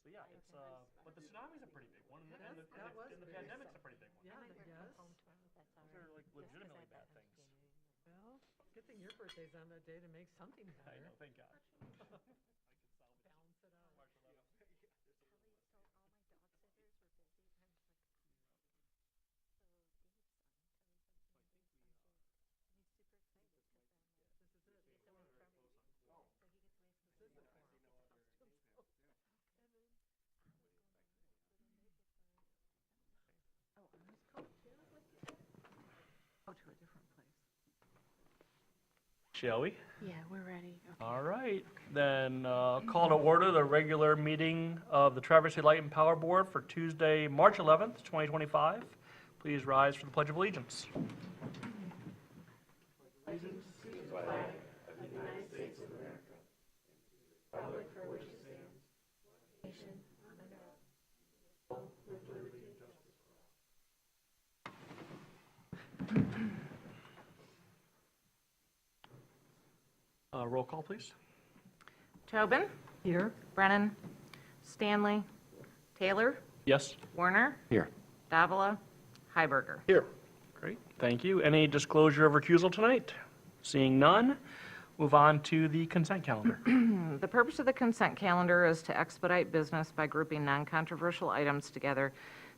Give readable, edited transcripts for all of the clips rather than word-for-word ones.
So yeah, it's but the tsunami's a pretty big one, and That was and the big. pandemic's a pretty big one. Yeah, I might work yes. from home tomorrow, that's all Those right. are like Just 'cause legitimately I have bad that things. opportunity tomorrow. Well, good thing your birthday's on that day to make something I better. know, thank God. Balance it out. March 11th. Kelly, so all my dog sitters were busy. I was like, so Dave's son, Kelly's husband, he's super excited because This is it. it's away from, so he gets away from This school is it and for him. gets the house to himself. And then I'm like going back to work, so then they get the. Oh, honest coat too, like you said? Oh, to a different place. Shall we? Yeah, we're ready. All right, then call to order the regular meeting of the Traverse City Light and Power Board for Tuesday, March 11th, 2025. Please rise for the Pledge of Allegiance. Roll call, please. Tobin, Here? Brennan, Stanley, Taylor, Yes? Warner, Here. Davila, Heiberger. Here. Great, thank you. Any disclosure of recusal tonight? Seeing none, move on to the consent calendar. The purpose of the consent calendar is to expedite business by grouping non-controversial items together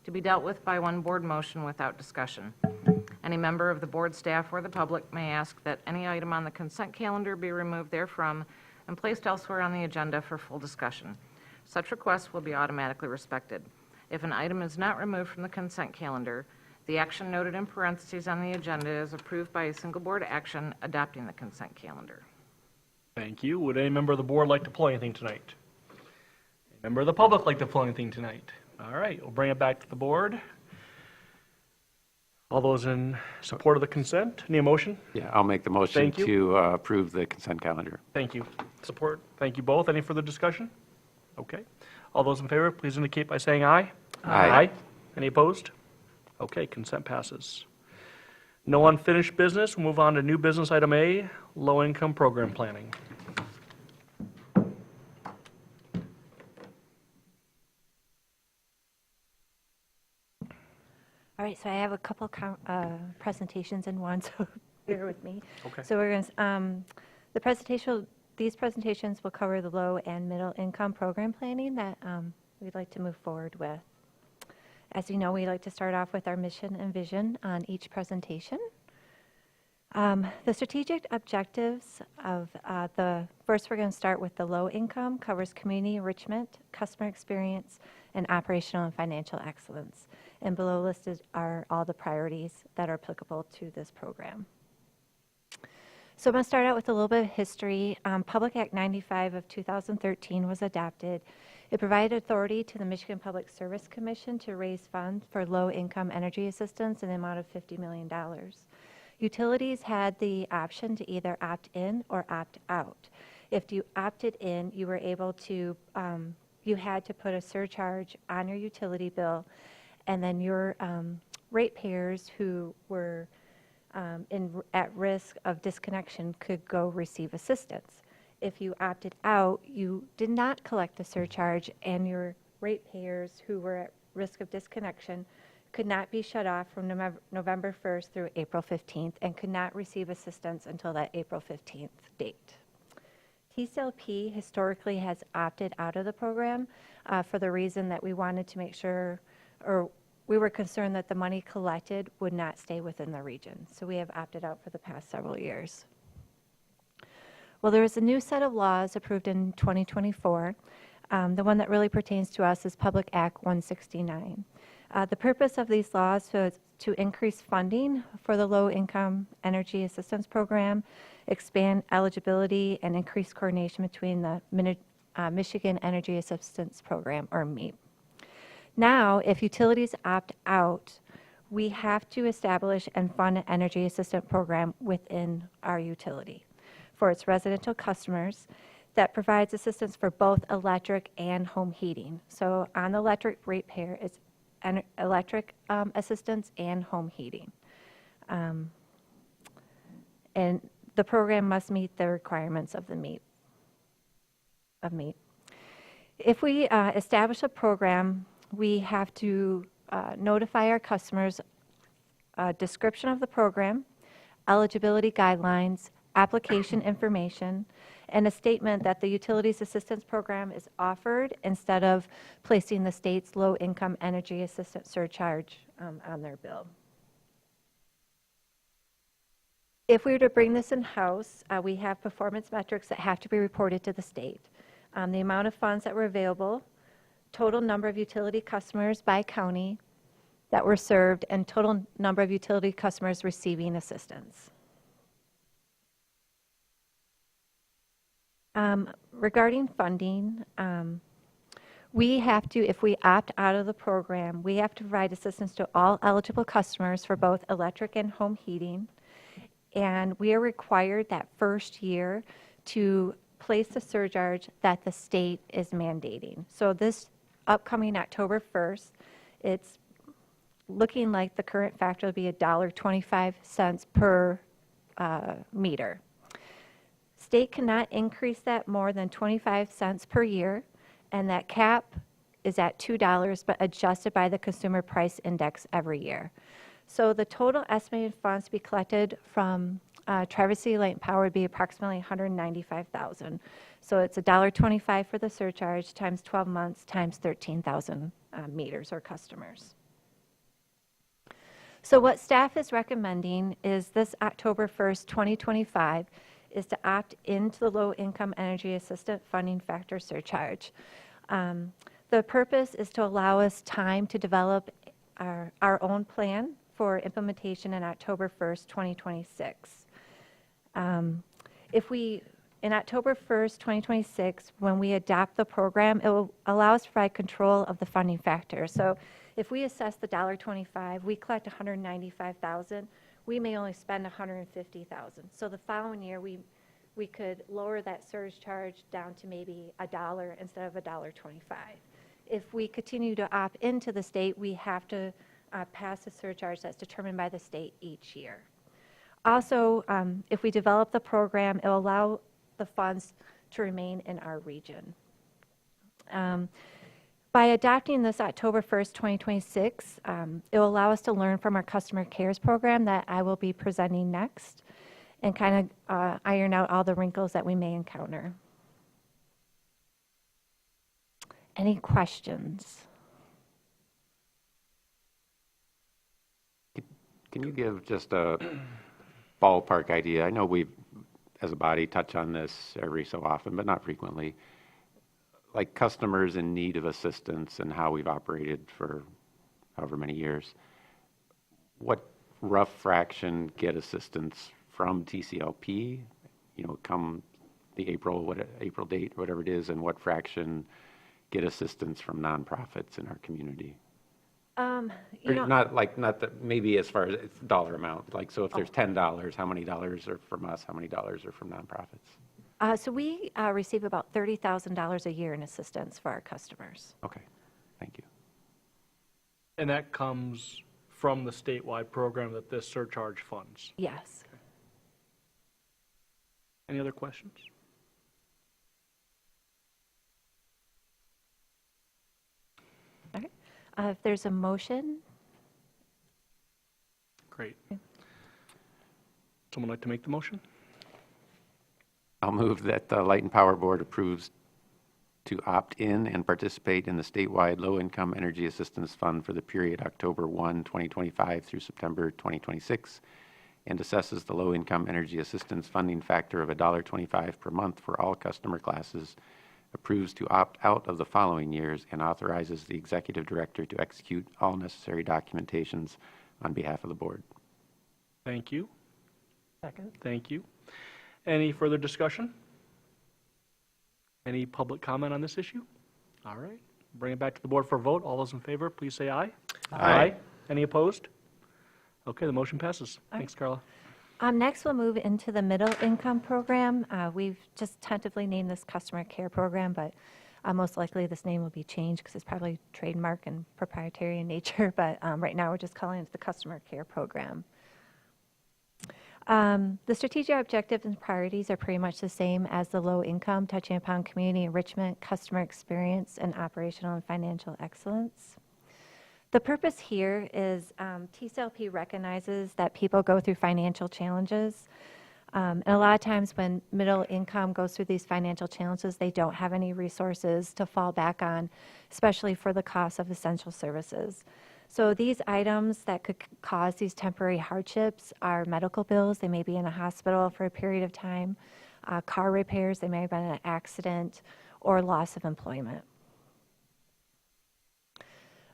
to be dealt with by one board motion without discussion. Any member of the board staff or the public may ask that any item on the consent calendar be removed therefrom and placed elsewhere on the agenda for full discussion. Such requests will be automatically respected. If an item is not removed from the consent calendar, the action noted in parentheses on the agenda is approved by a single board action adopting the consent calendar. Thank you. Would any member of the board like to pull anything tonight? Any member of the public like to pull anything tonight? All right, we'll bring it back to the board. All those in support of the consent, need a motion? Yeah, I'll make the motion Thank you. to approve the consent calendar. Thank you. Support. Thank you both. Any further discussion? Okay. All those in favor, please indicate by saying aye. Aye. Any opposed? Okay, consent passes. No unfinished business. We'll move on to new business item A, low-income program planning. All right, so I have a couple presentations in one, so bear with me. Okay. So we're going to, these presentations will cover the low and middle income program planning that we'd like to move forward with. As you know, we like to start off with our mission and vision on each presentation. The strategic objectives of first we're going to start with the low income, covers community enrichment, customer experience, and operational and financial excellence. And below listed are all the priorities that are applicable to this program. So I'm going to start out with a little bit of history. Public Act 95 of 2013 was adopted. It provided authority to the Michigan Public Service Commission to raise funds for low-income energy assistance in the amount of $50 million. Utilities had the option to either opt in or opt out. If you opted in, you were able to, you had to put a surcharge on your utility bill, and then your ratepayers who were at risk of disconnection could go receive assistance. If you opted out, you did not collect the surcharge, and your ratepayers who were at risk of disconnection could not be shut off from November 1st through April 15th and could not receive assistance until that April 15th date. TCLP historically has opted out of the program for the reason that we wanted to make sure, or we were concerned that the money collected would not stay within the region. So we have opted out for the past several years. Well, there is a new set of laws approved in 2024. The one that really pertains to us is Public Act 169. The purpose of these laws was to increase funding for the low-income energy assistance program, expand eligibility, and increase coordination between the Michigan Energy Assistance Program, or MEAP. Now, if utilities opt out, we have to establish and fund an energy assistance program within our utility for its residential customers that provides assistance for both electric and home heating. So on the electric ratepayer, it's electric assistance and home heating. And the program must meet the requirements of the MEAP. If we establish a program, we have to notify our customers a description of the program, eligibility guidelines, application information, and a statement that the Utilities Assistance Program is offered instead of placing the state's low-income energy assistance surcharge on their bill. If we were to bring this in-house, we have performance metrics that have to be reported to the state. The amount of funds that were available, total number of utility customers by county that were served, and total number of utility customers receiving assistance. Regarding funding, we have to, if we opt out of the program, we have to provide assistance to all eligible customers for both electric and home heating. And we are required that first year to place the surcharge that the state is mandating. So this upcoming October 1st, it's looking like the current factor will be $1.25 per meter. State cannot increase that more than 25 cents per year, and that cap is at $2, but adjusted by the Consumer Price Index every year. So the total estimated funds to be collected from Traverse City Light and Power would be approximately $195,000. So it's $1.25 for the surcharge times 12 months times 13,000 meters or customers. So what staff is recommending is this October 1st, 2025, is to opt into the low-income energy assistant funding factor surcharge. The purpose is to allow us time to develop our own plan for implementation in October 1st, 2026. In October 1st, 2026, when we adopt the program, it will allow us to provide control of the funding factor. So if we assess the $1.25, we collect $195,000, we may only spend $150,000. So the following year, we could lower that surcharge down to maybe $1 instead of $1.25. If we continue to opt into the state, we have to pass a surcharge that's determined by the state each year. Also, if we develop the program, it will allow the funds to remain in our region. By adopting this October 1st, 2026, it will allow us to learn from our Customer Cares program that I will be presenting next and kind of iron out all the wrinkles that we may encounter. Any questions? Can you give just a ballpark idea? I know we, as a body, touch on this every so often, but not frequently. Like customers in need of assistance and how we've operated for however many years. What rough fraction get assistance from TCLP, come the April date, whatever it is, and what fraction get assistance from nonprofits in our community? Not that maybe as far as it's dollar amount. Like, so if there's $10, how many dollars are from us? How many dollars are from nonprofits? So we receive about $30,000 a year in assistance for our customers. Okay, thank you. And that comes from the statewide program that this surcharge funds. Yes. Any other questions? All right. If there's a motion. Great. Someone like to make the motion? I'll move that the Light and Power Board approves to opt in and participate in the statewide low-income energy assistance fund for the period October 1, 2025 through September 2026, and assesses the low-income energy assistance funding factor of $1.25 per month for all customer classes, approves to opt out of the following years, and authorizes the executive director to execute all necessary documentations on behalf of the board. Thank you. Second. Thank you. Any further discussion? Any public comment on this issue? All right. Bring it back to the board for a vote. All those in favor, please say aye. Aye. Any opposed? Okay, the motion passes. Aye. Thanks, Carla. Next, we'll move into the middle income program. We've just tentatively named this Customer Care Program, but most likely this name will be changed because it's probably trademark and proprietary in nature. But right now, we're just calling it the Customer Care Program. The strategic objectives and priorities are pretty much the same as the low income, touching upon community enrichment, customer experience, and operational and financial excellence. The purpose here is TCLP recognizes that people go through financial challenges. And a lot of times when middle income goes through these financial challenges, they don't have any resources to fall back on, especially for the cost of essential services. So these items that could cause these temporary hardships are medical bills. They may be in a hospital for a period of time, car repairs, they may have been in an accident, or loss of employment.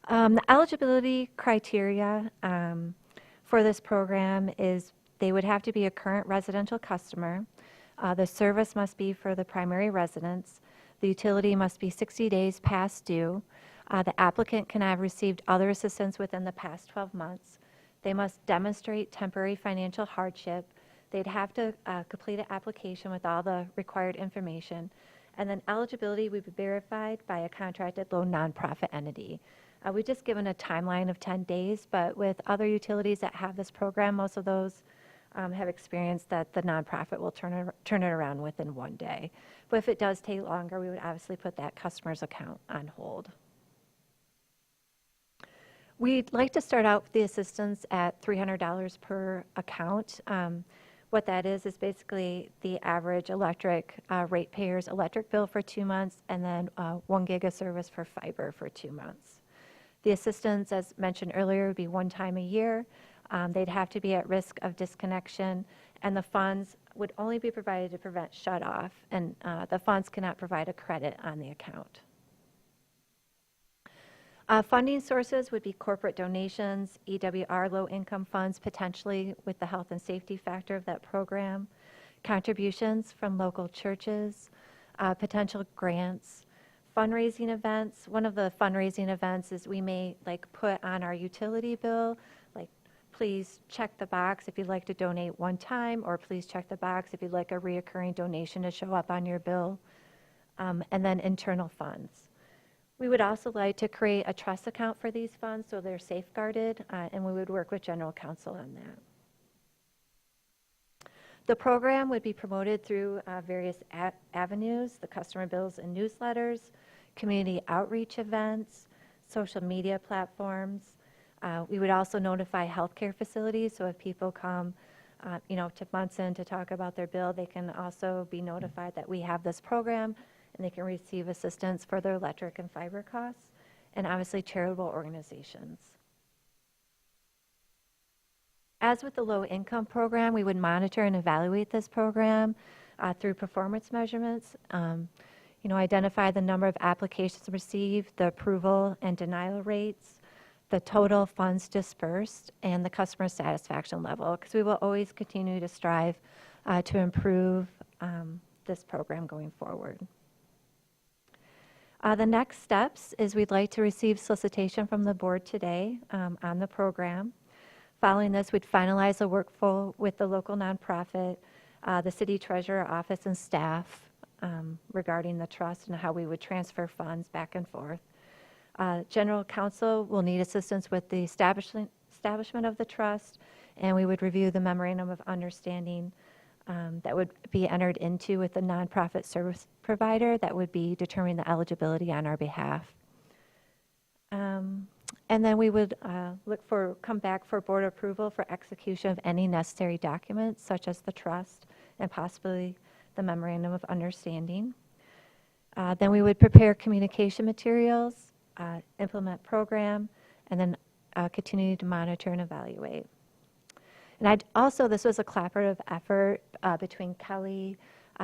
The eligibility criteria for this program is they would have to be a current residential customer. The service must be for the primary residence. The utility must be 60 days past due. The applicant can have received other assistance within the past 12 months. They must demonstrate temporary financial hardship. They'd have to complete an application with all the required information. And then eligibility would be verified by a contracted loan nonprofit entity. We've just given a timeline of 10 days, but with other utilities that have this program, most of those have experienced that the nonprofit will turn it around within 1 day. But if it does take longer, we would obviously put that customer's account on hold. We'd like to start out with the assistance at $300 per account. What that is basically the average electric ratepayer's electric bill for 2 months, and then 1 gig of service for fiber for 2 months. The assistance, as mentioned earlier, would be one time a year. They'd have to be at risk of disconnection, and the funds would only be provided to prevent shut-off, and the funds cannot provide a credit on the account. Funding sources would be corporate donations, EWR low-income funds, potentially with the health and safety factor of that program, contributions from local churches, potential grants, fundraising events. One of the fundraising events is we may put on our utility bill, please check the box if you'd like to donate one time, or please check the box if you'd like a reoccurring donation to show up on your bill, and then internal funds. We would also like to create a trust account for these funds so they're safeguarded, and we would work with general counsel on that. The program would be promoted through various avenues, the customer bills and newsletters, community outreach events, social media platforms. We would also notify healthcare facilities, so if people come to Munson to talk about their bill, they can also be notified that we have this program, and they can receive assistance for their electric and fiber costs, and obviously charitable organizations. As with the low-income program, we would monitor and evaluate this program through performance measurements, identify the number of applications received, the approval and denial rates, the total funds dispersed, and the customer satisfaction level, because we will always continue to strive to improve this program going forward. The next steps is we'd like to receive solicitation from the board today on the program. Following this, we'd finalize a workflow with the local nonprofit, the city treasurer office and staff regarding the trust and how we would transfer funds back and forth. General counsel will need assistance with the establishment of the trust, and we would review the memorandum of understanding that would be entered into with the nonprofit service provider that would be determining the eligibility on our behalf. And then we would come back for board approval for execution of any necessary documents, such as the trust and possibly the memorandum of understanding. Then we would prepare communication materials, implement program, and then continue to monitor and evaluate. And this was a collaborative effort between Kelly,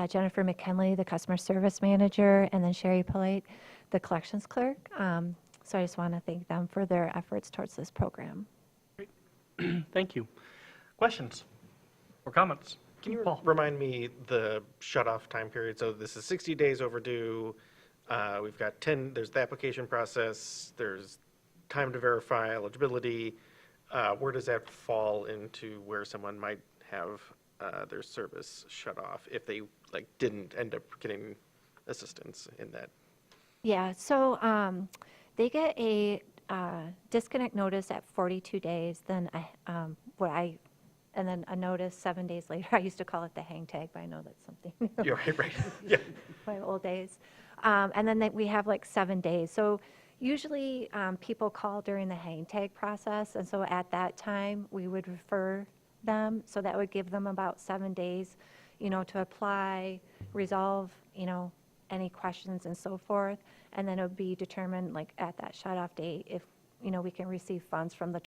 Jennifer McKinley, the customer service manager, and then Sherry Polite, the collections clerk. So I just want to thank them for their efforts towards this program. Thank you. Questions or comments? Can you Paul? remind me the shut-off time period? So this is 60 days overdue. We've got 10, there's the application process, there's time to verify eligibility. Where does that fall into where someone might have their service shut off if they didn't end up getting assistance in that? Yeah, so they get a disconnect notice at 42 days. Then what I and then a notice 7 days later. I used to call it the hang tag, but I know that's something new. You're right. Yeah. My old days. And then we have like 7 days. So usually people call during the hang tag process. And so at that time, we would refer them. So that would give them about 7 days, to apply, resolve, any questions and so forth. And then it would be determined like at that shut off date if, we can receive funds from the